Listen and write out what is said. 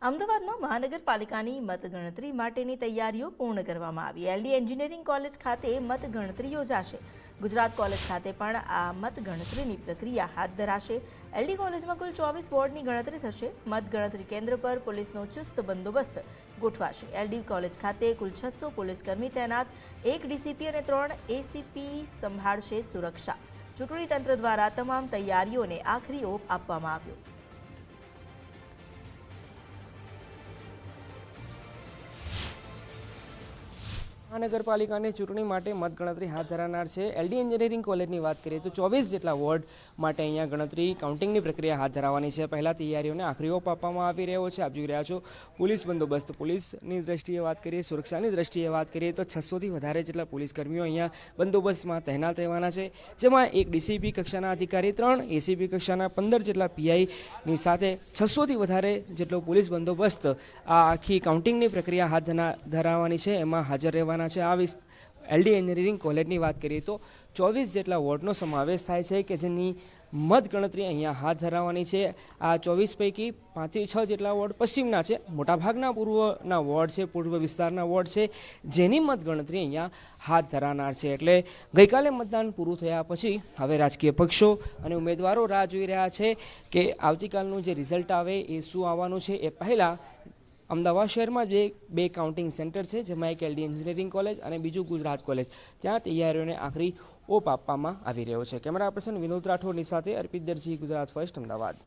અમદાવાદમાં મહાનગરપાલિકાની મતગણતરી માટેની તૈયારીઓ પૂર્ણ કરવામાં આવી। એલડી એન્જિનિયરિંગ કોલેજ ખાતે મતગણતરી યોજાશે। ગુજરાત કોલેજ ખાતે પણ આ મતગણતરીની પ્રક્રિયા હાથ ધરાશે। એલડી કોલેજમાં કુલ 24 વોર્ડની ગણતરી થશે। મતગણતરી કેન્દ્ર પર પોલીસનો ચુસ્ત બંદોબસ્ત ગોઠવાશે। એલડી કોલેજ ખાતે કુલ 600 પોલીસકર્મી તૈનાત, 1 ડીસીપી અને 3 એસીપી સંભાળશે સુરક્ષા। ચૂંટણી તંત્ર દ્વારા તમામ તૈયારીઓને આખરી ઓપ આપવામાં આવ્યો। મહાનગરપાલિકાની ચૂંટણી માટે મતગણતરી હાથ ધરાનાર છે। એલડી એન્જિનિયરિંગ કોલેજની વાત કરીએ તો 24 જેટલા વોર્ડ માટે અહીંયા ગણતરી કાઉન્ટિંગની પ્રક્રિયા હાથ ધરાવવાની છે। પહેલાં તૈયારીઓને આખરી ઓપ આપવામાં આવી રહ્યો છે। આપ જોઈ રહ્યા છો પોલીસ બંદોબસ્ત। પોલીસની દ્રષ્ટિએ વાત કરીએ, સુરક્ષાની દ્રષ્ટિએ વાત કરીએ તો 600થી વધારે જેટલા પોલીસકર્મીઓ અહીંયા બંદોબસ્તમાં તહેનાત રહેવાના છે, જેમાં 1 ડીસીપી કક્ષાના અધિકારી, 3 એસીપી કક્ષાના, 15 જેટલા પીઆઈની સાથે 600થી વધારે જેટલો પોલીસ બંદોબસ્ત આ આખી કાઉન્ટિંગની પ્રક્રિયા હાથ ધરાવવાની છે એમાં હાજર રહેવાના છે। આ એલડી એન્જિનિયરિંગ કોલેજની વાત કરીએ તો 24 જેટલા વોર્ડનો સમાવેશ થાય છે કે જેની મતગણતરી અહીંયા હાથ ધરાવવાની છે। આ 24 પૈકી 5 થી 6 જેટલા વોર્ડ પશ્ચિમના છે, મોટાભાગના પૂર્વના વોર્ડ છે, પૂર્વ વિસ્તારના વોર્ડ છે, જેની મતગણતરી અહીંયા હાથ ધરાનાર છે। એટલે ગઈકાલે મતદાન પૂરું થયા પછી હવે રાજકીય પક્ષો અને ઉમેદવારો રાહ જોઈ રહ્યા છે કે આવતીકાલનું જે રિઝલ્ટ આવે એ શું આવવાનું છે। એ પહેલાં અમદાવાદ શહેરમાં જે 2 કાઉન્ટિંગ સેન્ટર છે, જેમાં એક એલડી એન્જિનિયરિંગ કોલેજ અને બીજું ગુજરાત કોલેજ, ત્યાં તૈયારીઓને આખરી ઓપ આપવામાં આવી રહ્યો છે। કેમેરા પર્સન વિનોદ રાઠોડની સાથે અર્પિત દરજી, ગુજરાત ફર્સ્ટ, અમદાવાદ।